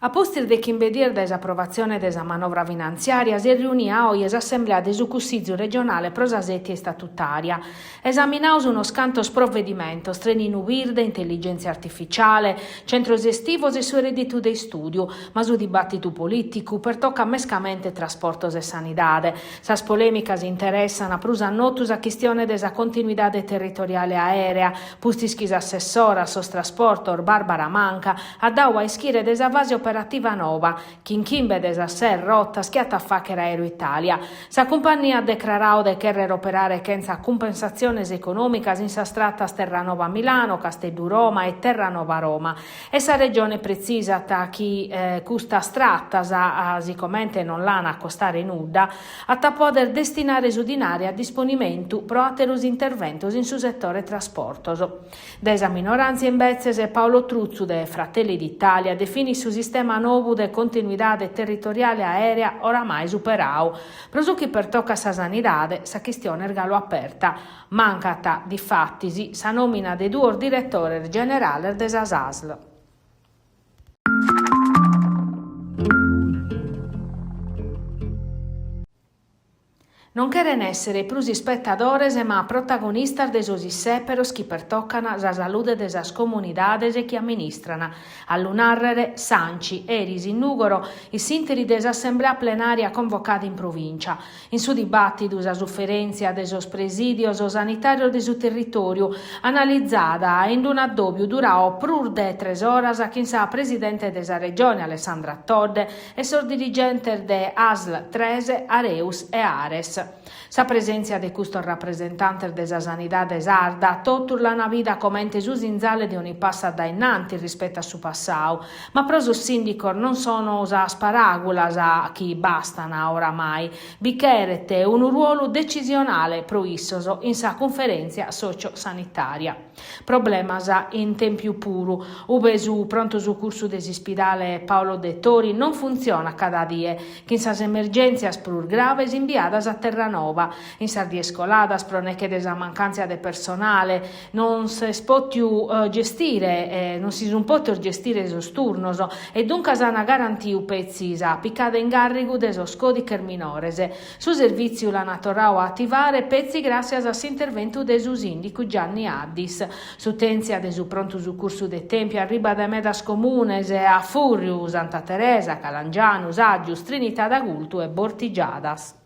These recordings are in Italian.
A postir de impedir desapprovazione della manovra finanziaria si riunia oggi l'Assemblea del Consiglio regionale prosasetti e statutaria. Esaminaus uno scantos provvedimento, trenino virde, intelligenza artificiale, centros estivos e su reddito di studio, ma su dibattito politico per tocca mescamente trasportos e sanidade. Sas polemicas interessano a prusa notus a questione della continuità territoriale aerea, pustischis assessora sos trasportor Barbara Manca, a daua ischire desavasi operativa nova, Chinchimbe desasser rotta schiatta facchera Aero Italia. Sa compagnia ha declarado de querer operare senza compensazioni economicas in sa strattas Terranova Milano, Castello Roma e Terranova Roma. E sa regione precisa ta chi custa strattas sicuramente non l'ana a costare nuda, a ta poter destinare su dinari a disponimento pro aterus interventos in su settore trasportos. Desa minoranza invece Paolo Truzzu de Fratelli d'Italia defini su sistema nuovo de continuità territoriale aerea oramai superau. Prosuchi per tocca sa sanidade, sa questione ergalo aperta. Mancata di fattisi sa nomina de due direttore generale de Sasl. Non cheren essere plus spettadores ma protagonistas de sos isseperos chi pertoccana sa salude de sas comunidades e chi amministrana. All'unarrere Sanci, Eris, in Nugoro, i sinteri de s'assemblea plenaria convocata in provincia. In su dibattito sa sofferenza de sos presidios o sanitario de su territorio, analizzata in un addobbio durao prur de 3 oras a chi sa presidente de sa regione Alessandra Todde e sos dirigente de ASL 13, Areus e Ares. Sa presenza de custo rappresentante de sa sanidade sarda totur la vida comente sus inzale di ogni passa da innanti rispetto a su passau, ma proso sindico non sono usa sparagulas a chi bastana oramai, bicherete un ruolo decisionale pro issoso in sa conferenza socio-sanitaria. Problema sa in tempiu puru, ube su pronto su curso desispidale Paolo De Tori non funziona cada die, che in sas emergenzias prur graves inviadas a Terranova, in sardie scoladas proneche desa mancanza de personale, non si spotiu gestire, non si sun poter gestire esos turnos, e dunque sana garantiu pezzisa, piccada in garrigu desos codicer minorese, su servizio la naturao a attivare pezzi grazie a s'intervento desus indicu Gianni Addis, su tenzia desu pronto su curso de tempi arriba de medas comunes a Furriu, Santa Teresa, Calangianus, Agius, Trinità d'Agultu e Bortigiadas.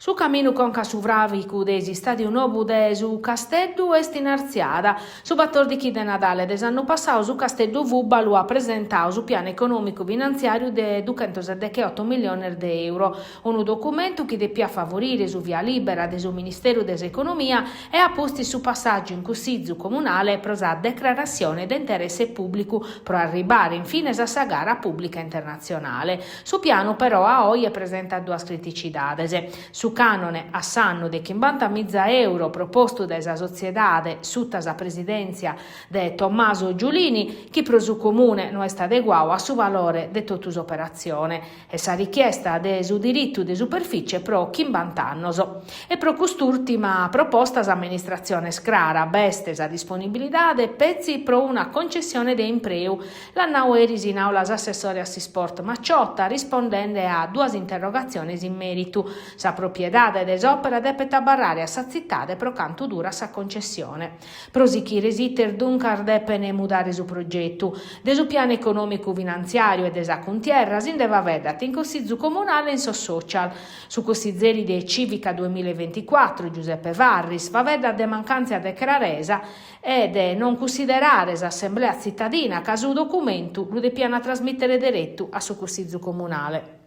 Su cammino conca su vravicu desi stadio nobu de su Castello est inarziada. Su 14 de Natale des anno passato su Castello Vubba lo ha presentato su piano economico finanziario de 278 milioni di euro. Un documento che deppia favorire su via libera del Ministero dell'Economia e ha posti su passaggio in Consiglio Comunale pro sa declarazione d'interesse pubblico pro arrivare infine a sa gara pubblica internazionale. Su piano però a oggi presenta due criticitades. Su canone a sanno de 50.000 euro proposto da esa sociedade sutta sa presidenza de Tommaso Giulini, chi pro su comune non è stato adeguato a su valore de totus operazione e sa richiesta de su diritto de superficie pro 50 annos. E pro quest'ultima proposta s'amministrazione scrara beste sa disponibilità de pezzi pro una concessione de impreu. L'annau eris in aula assessore a Sport Macciotta rispondendo a due interrogazioni in merito sa proprietà desopera depeta barrare a sa zittade pro canto dura sa concessione. Prosichi resiter duncar depene mudare su progetto. De su piano economico finanziario e desa contierra sin deva vedat in consiglio comunale in so social. Su consiglieri de Civica 2024 Giuseppe Varris va vedat de mancanza de Craresa e de non considerare s'assemblea cittadina caso documento lo de piana trasmettere diretto a su consiglio comunale.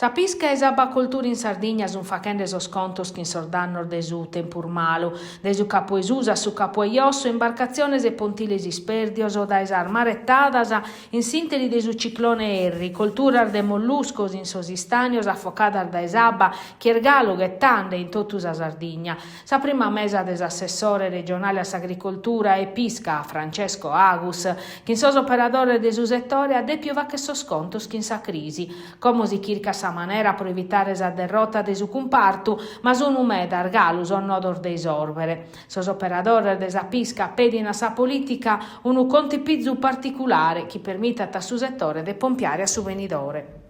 Sapisca e sabacoltura in Sardegna son facende so scontos che in Sordanno desu tempurmalu, desu capoesusa su capoeiosso, imbarcazione e pontiles isperdios o da esar marettadas in sinteli desu ciclone erri, coltura de molluscos in sosistanios affocadar da esabba, chiergalo gettande in totus a Sardegna. Sa prima mesa des assessore regionale a agricoltura e pisca Francesco Agus, che in sos operadore desu settore ha depiova che so scontos che in sa crisi, come si chirca sa manera per evitare la derrota de su comparto, ma sono umedar galus o nodor de isorbere. Sos operadores de sa pisca pedina sa politica un conti pizzu particolare che permette a su settore de pompiare a su venidore.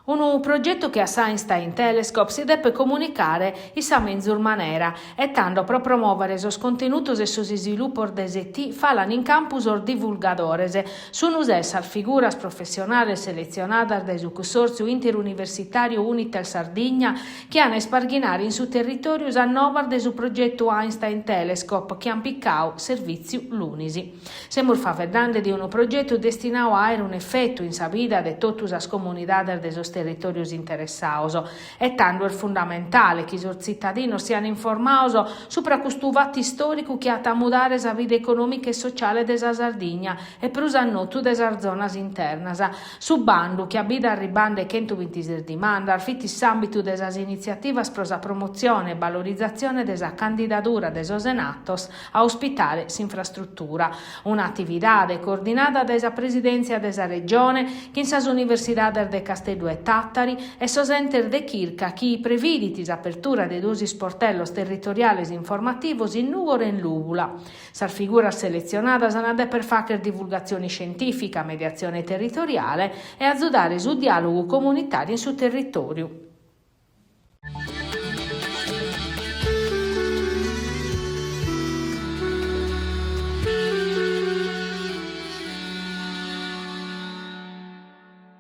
Un progetto che a Einstein Telescope si deve comunicare i sa menzur manera e tanto per promuovere sos contenutos e sos sviluppo deseti falan in campus or divulgadores sun usessar figuras professionales selezionadas dai su consorzio interuniversitario Unitel Sardegna che hanno sparghinare in su territorio a novar de su progetto Einstein Telescope che han piccao servizio l'unisi. Semur favedande di un progetto destinato a avere un effetto in sa vida de totus as comunidades de sos territorios interessados e tanto è fondamentale che i cittadini siano informati sopra questo fatto storico che ha a mudare la vita economica e sociale della Sardegna e per usannotto delle zone interne. Su bando che abita arribando 126 dimanda al fitti s'ambito delle iniziative per la promozione e valorizzazione della candidatura dei senatos a ospitare l'infrastruttura. Un'attività coordinata dalla presidenza della regione che in sas università de Castello e Tattari e sosenter de Chirca chi previditis apertura de dosi sportellos territoriales informativos in Nugor e in Lubula. Sar figura selezionata sanade per fare divulgazione scientifica, mediazione territoriale e azzudare su dialogo comunitario in su territorio.